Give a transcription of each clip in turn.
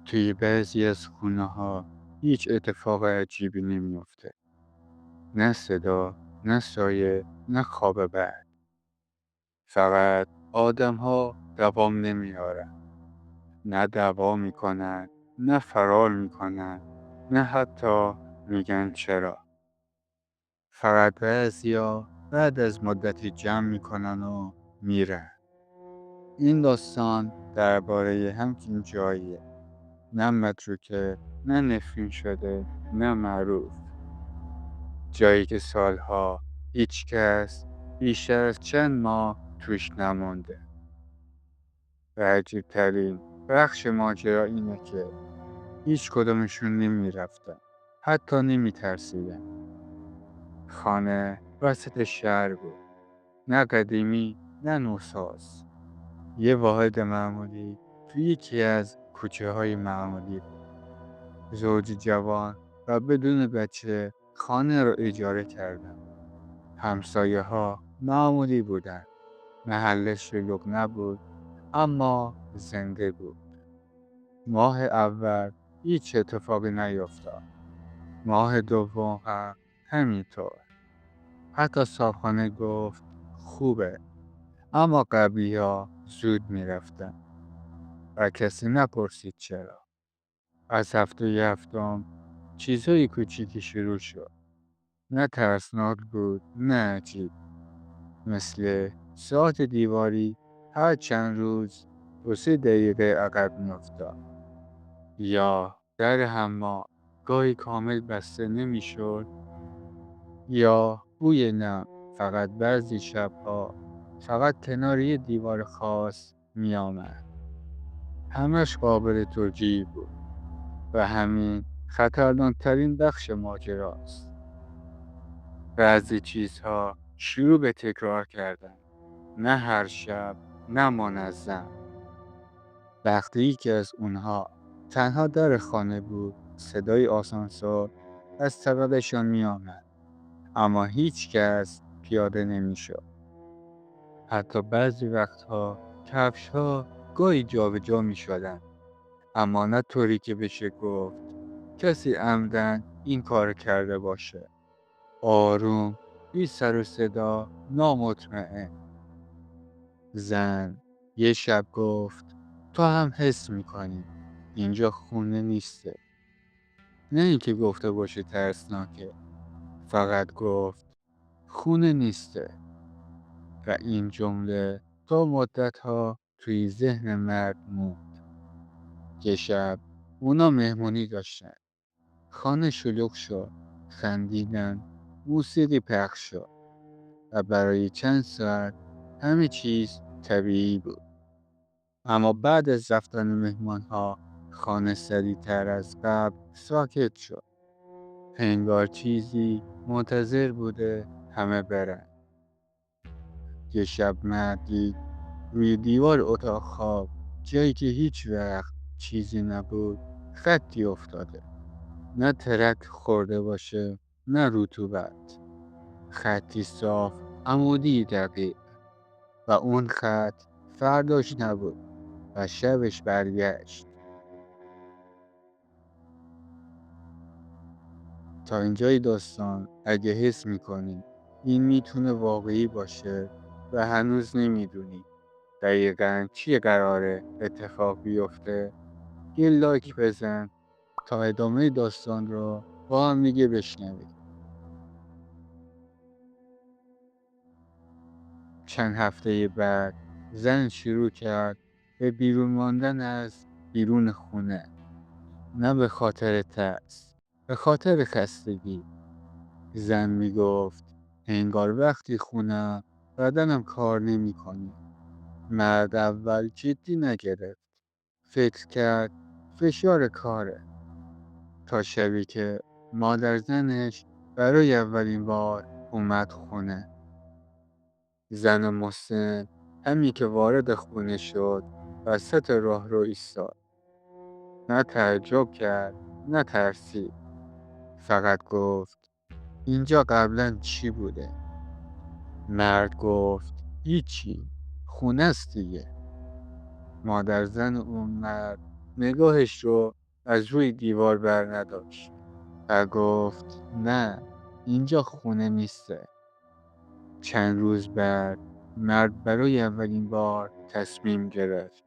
توی بعضی از خونه‌ها هیچ اتفاق عجیبی نمی‌افته. نه صدا، نه سایه، نه خواب بد. فقط آدم‌ها دوام نمیارن. نه دعوا میکنن، نه فرار میکنن، نه حتی میگن چرا. فقط بعضیا بعد از مدتی جمع میکنن و میرن. این داستان درباره همچین جاییه. نه متروکه، نه نفرین شده، نه معروف. جایی که سالها هیچ کس بیشتر از چند ماه توش نمانده. و عجیبترین بخش ماجرا اینه که هیچ کدومشون نمی رفتن. حتی نمی ترسیدن. خانه وسط شهر بود. نه قدیمی، نه نوساز. یه واحد معمولی توی یکی از کوچه های معمولی بود. زوج جوان و بدون بچه خانه رو اجاره کردن. همسایه ها معمولی بودن. محله شلوغ نبود، اما زنده بود. ماه اول هیچ اتفاقی نیفتاد. ماه دوم هم همینطور. حتی صاحبخانه گفت خوبه، اما قبلی ها زود میرفتن و کسی نپرسید چرا. از هفته هفتم چیزهای کوچیکی شروع شد. نه ترسناک بود، نه عجیب. مثل ساعت دیواری هر چند روز 2-3 دقیقه عقب میافتاد. یا در حمام گاهی کامل بسته نمیشد. یا بوی نم فقط بعضی شبها فقط کنار یه دیوار خاص میآمد. همش قابل توجیه بود و همین خطرناکترین بخش ماجراست. بعضی چیزها شروع به تکرار کردن. نه هر شب، نه منظم. وقتی یکی از اونها تنها در خانه بود، صدای آسانسور از طبقشان می آمد. اما هیچ کس پیاده نمی شد. حتی بعضی وقتها کفش‌ها گاهی جابجا می شدن. اما نه طوری که بشه گفت کسی عمدن این کار کرده باشه. آروم، بی سر و صدا، نامطمئن. زن یه شب گفت تو هم حس میکنی اینجا خونه نیسته. نه اینکه گفته باشه ترسناکه، فقط گفت خونه نیسته. و این جمله تا مدتها توی ذهن مرد موند. یه شب اونا مهمونی داشتن. خانه شلوغ شد. خندیدن. موسیقی پخش شد. و برای چند ساعت همه چیز طبیعی بود. اما بعد از رفتن مهمانها خانه سریعتر از قبل ساکت شد. انگار چیزی منتظر بوده همه برن. یه شب مرد دید روی دیوار اتاق خواب، جایی که هیچ وقت چیزی نبود، خطی افتاده. نه ترک خورده باشه، نه رطوبت. خطی صاف، عمودی دقیق. و اون خط فرداش نبود و شبش برگشت. تا اینجای داستان اگه حس میکنی این میتونه واقعی باشه و هنوز نمیدونی دقیقاً چی قراره اتفاق بیفته، یه لایک بزن تا ادامه داستان رو با هم دیگه بشنویم. چند هفته بعد زن شروع کرد به بیرون ماندن از بیرون خونه. نه به خاطر ترس، به خاطر خستگی. زن میگفت انگار وقتی خونم بدنم کار نمیکنه. مرد اول جدی نگرفت. فکر کرد فشار کاره. تا شبی که مادر زنش برای اولین بار اومد خونه. زن مسن همین که وارد خونه شد وسط راه رو ایستاد. نه تعجب کرد، نه ترسید. فقط گفت اینجا قبلا چی بوده؟ مرد گفت هیچی، خونه است دیگه. مادر زن اون مرد نگاهش رو از روی دیوار بر نداشت و گفت نه، اینجا خونه نیسته. چند روز بعد مرد برای اولین بار تصمیم گرفت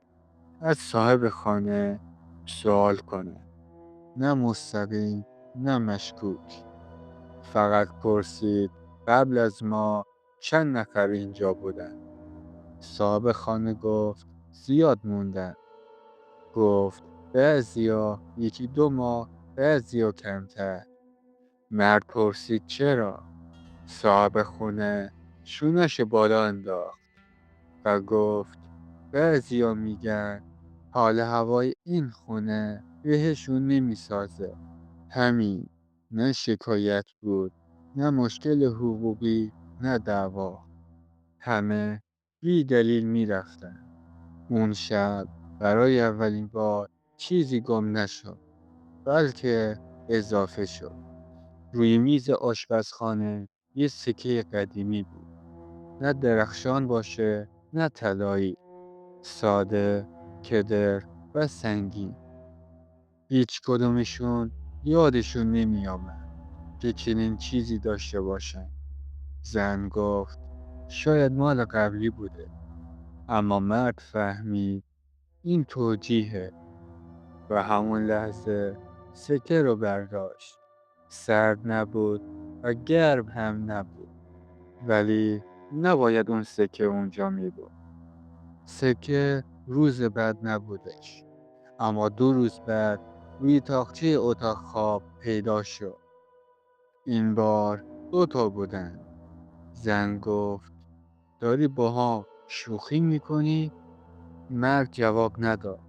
از صاحب خانه سوال کنه. نه مستقیم نه مشکوک. فقط پرسید قبل از ما چند نفر اینجا بودن؟ صاحب خانه گفت زیاد موندن. گفت بعضیا 1-2 ماه، بعضیا کمتر. مرد پرسید چرا؟ صاحب خونه شونش بالا انداخت و گفت بعضیا میگن حال هوای این خونه بهشون نمیسازه. همین. نه شکایت بود، نه مشکل حقوقی، نه دعوا. همه بی دلیل میرفتن. اون شب برای اولین بار چیزی گم نشد، بلکه اضافه شد. روی میز آشپزخانه یه سکه قدیمی بود. نه درخشان باشه نه طلایی. ساده، کدر و سنگین. هیچ کدومشون یادشون نمی آمد که چنین چیزی داشته باشن. زن گفت شاید مال قبلی بوده. اما مرد فهمید این توجیهه و همون لحظه سکه رو برداشت. سرد نبود و گرم هم نبود. ولی نباید اون سکه اونجا می بود. سکه روز بعد نبودش. اما 2 روز بعد روی تاقچه اتاق خواب پیدا شد. این بار 2 تا بودن. زن گفت داری باها شوخی میکنی؟ مرد جواب نداد.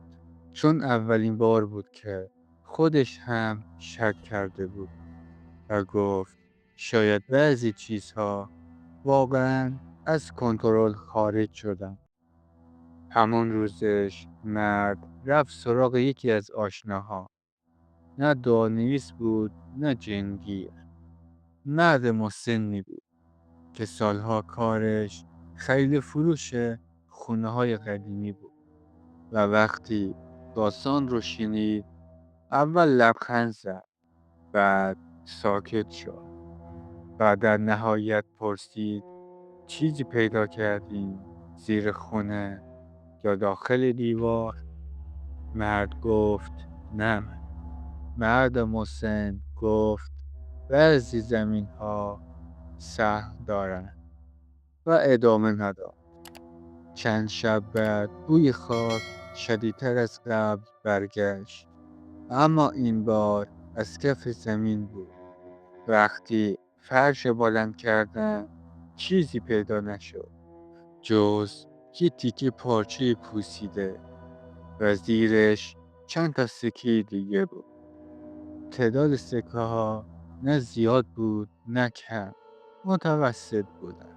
چون اولین بار بود که خودش هم شک کرده بود و گفت شاید بعضی چیزها واقعا از کنترل خارج شدن. همون روزش مرد رفت سراغ یکی از آشناها. نه دعانویس بود نه جنگیر. مرد مسنی بود که سالها کارش خرید فروش خونه های قدیمی بود و وقتی داستان رو شنید اول لبخند زد، بعد ساکت شد و در نهایت پرسید چیزی پیدا کردین زیر خونه یا داخل دیوار؟ مرد گفت نه. مرد مسن گفت بعضی زمین ها سهم دارن و ادامه نداد. چند شب بعد بوی خاک شدیدتر از قبل برگشت، اما این بار از کف زمین بود. وقتی فرش بلند کردن چیزی پیدا نشد جز یه تیکه پارچه پوسیده و زیرش چند تا سکه دیگه بود. تعداد سکه ها نه زیاد بود نه کم، متوسط بودن.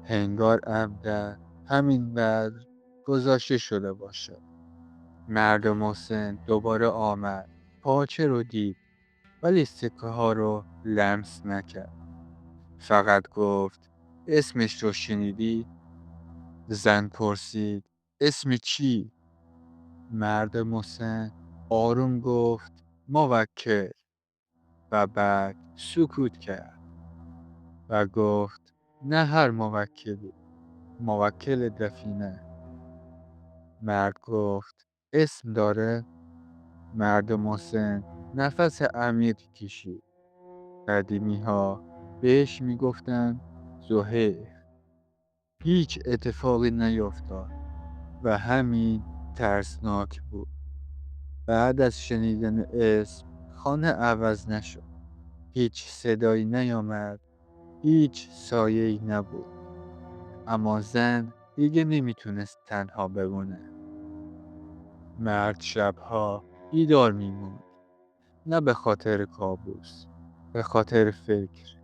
انگار عمدن همینقدر گذاشته شده باشه. مرد مسن دوباره آمد. پارچه رو دید ولی سکه ها رو لمس نکرد. فقط گفت اسمش رو شنیدی؟ زن پرسید اسم چی؟ مرد مسن آروم گفت موکل و بعد سکوت کرد و گفت نه هر موکلی، موکل دفینه. مرد گفت اسم داره؟ مرد مسن نفس عمیق کشید. قدیمی ها بهش میگفتن زهیر. هیچ اتفاقی نیفتاد و همین ترسناک بود. بعد از شنیدن اسم خانه عوض نشد. هیچ صدایی نیامد. هیچ سایه‌ای نبود. اما زن دیگه نمیتونست تنها بمونه. مرد شبها بیدار میموند. نه به خاطر کابوس، به خاطر فکر.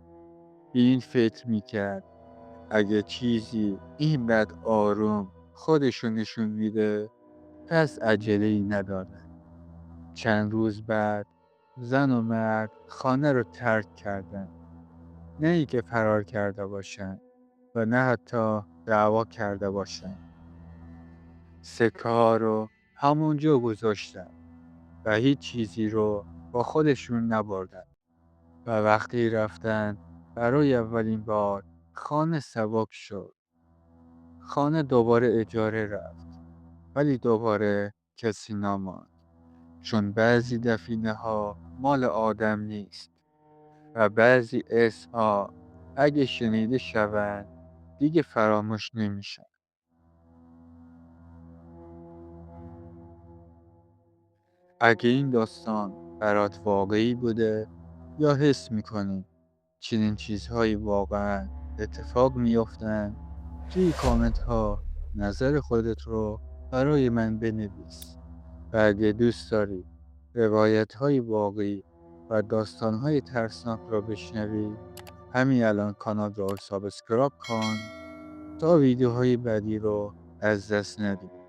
این فکر میکرد اگه چیزی اینقدر آروم خودشو نشون میده پس عجله‌ای نداره. چند روز بعد زن و مرد خانه رو ترک کردن. نه ای که فرار کرده باشن و نه حتی دعوا کرده باشن. سکه ها رو همونجا گذاشتن. و هیچ چیزی رو با خودشون نبردن و وقتی رفتن برای اولین بار خانه سبک شد. خانه دوباره اجاره رفت ولی دوباره کسی نماند، چون بعضی دفینه ها مال آدم نیست و بعضی اسمها اگه شنیده شوند دیگه فراموش نمیشن. اگه این داستان برات واقعی بوده یا حس میکنی چنین چیزهایی واقعا اتفاق میافتن، توی کامنت ها نظر خودت رو برای من بنویس. و اگه دوست داری روایت های واقعی و داستان های ترسناک را بشنوی، همین الان کانال رو سابسکرایب کن تا ویدیوهای بعدی رو از دست ندی.